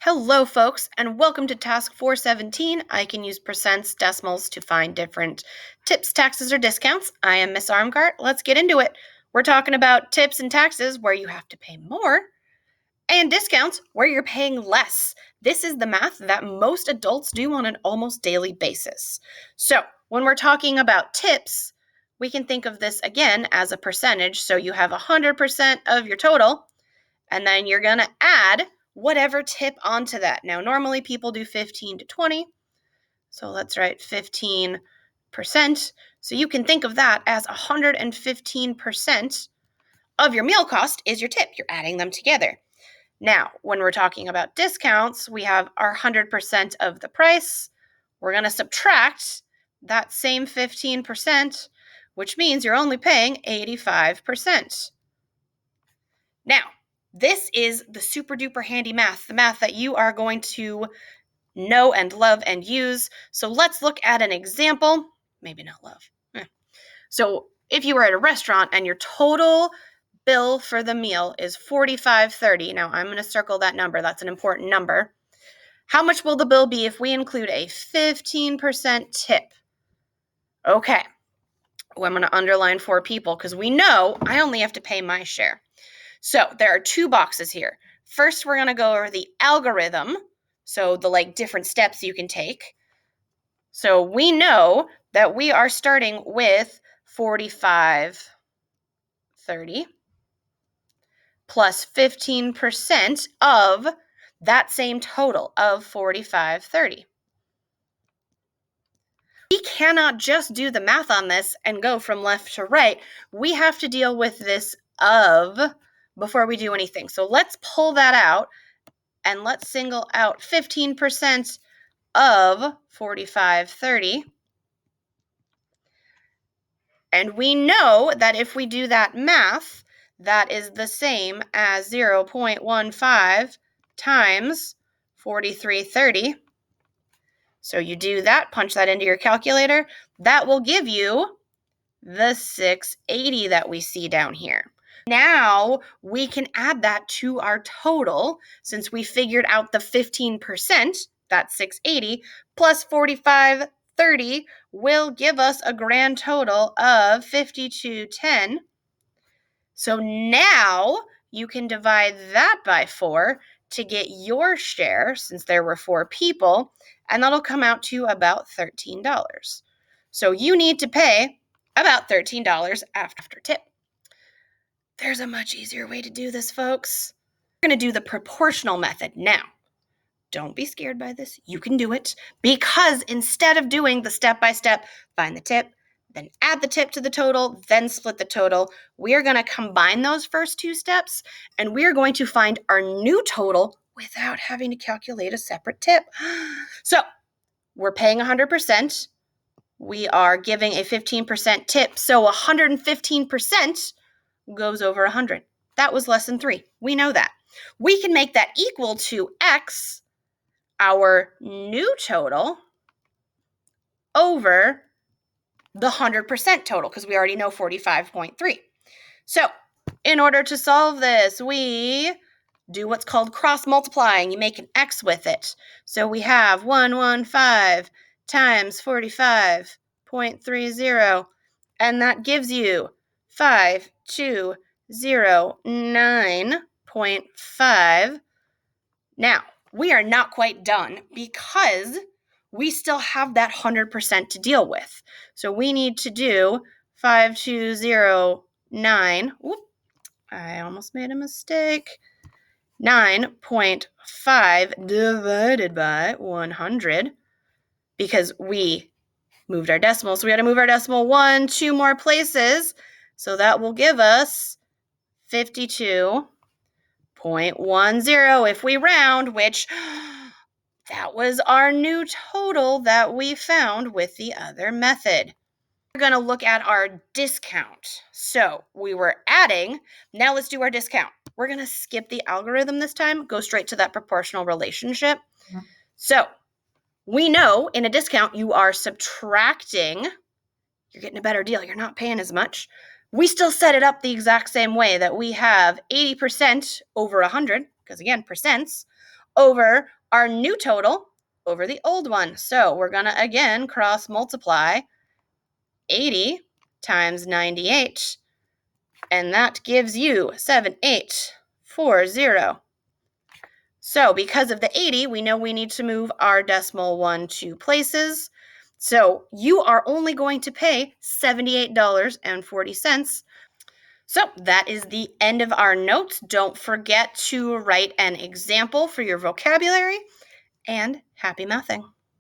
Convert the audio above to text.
Hello, folks, and welcome to Task 417. I can use percents, decimals to find different tips, taxes, or discounts. I am Miss Armgart. Let's get into it. We're talking about tips and taxes where you have to pay more, and discounts where you're paying less. This is the math that most adults do on an almost daily basis. So, when we're talking about tips, we can think of this again as a percentage. So, you have 100% of your total, and then you're going to add whatever tip onto that. Now, normally people do 15 to 20. So let's write 15%. So you can think of that as 115% of your meal cost is your tip. You're adding them together. Now, when we're talking about discounts, we have our 100% of the price. We're going to subtract that same 15%, which means you're only paying 85%. Now, this is the super duper handy math, the math that you are going to know and love and use. So let's look at an example. Maybe not love. So if you were at a restaurant and your total bill for the meal is $45.30, now I'm going to circle that number. That's an important number. How much will the bill be if we include a 15% tip? Okay. Well, I'm going to underline 4 people because we know I only have to pay my share. So there are 2 boxes here. First, we're going to go over the algorithm. So the different steps you can take. So we know that we are starting with 45.30 plus 15% of that same total of 45.30. We cannot just do the math on this and go from left to right. We have to deal with this of before we do anything. So let's pull that out and let's single out 15% of 45.30. And we know that if we do that math, that is the same as 0.15 times 43.30. So you do that, punch that into your calculator. That will give you the 680 that we see down here. Now we can add that to our total since we figured out the 15%, that's 680, plus 45.30 will give us a grand total of 52.10. So now you can divide that by 4 to get your share since there were 4 people, and that'll come out to about $13. So you need to pay about $13 after tip. There's a much easier way to do this, folks. We're going to do the proportional method now. Don't be scared by this. You can do it because instead of doing the step-by-step, find the tip, then add the tip to the total, then split the total, we are going to combine those first 2 steps, and we are going to find our new total without having to calculate a separate tip. So we're paying 100%. We are giving a 15% tip, so 115% goes over 100. That was lesson 3. We know that. We can make that equal to X, our new total, over the 100% total, because we already know 45.3. So in order to solve this, we do what's called cross multiplying. You make an X with it. So we have 115 times 45.30, and that gives you 5209.5. Now, we are not quite done because we still have that 100% to deal with. So we need to do 5209. Whoop, I almost made a mistake. 9.5 divided by 100 because we moved our decimal. So we had to move our decimal 2 more places. So that will give us 52.10 if we round, which that was our new total that we found with the other method. We're going to look at our discount. So we were adding. Now let's do our discount. We're going to skip the algorithm this time, go straight to that proportional relationship. Mm-hmm. So we know in a discount you are subtracting. You're getting a better deal. You're not paying as much. We still set it up the exact same way that we have 80% over 100, because again, percents, over our new total over the old one. So we're going to, again, cross multiply 80 times 98, and that gives you 7840. So because of the 80, we know we need to move our decimal 1 2 places. So you are only going to pay $78.40. So that is the end of our notes. Don't forget to write an example for your vocabulary, and happy mathing.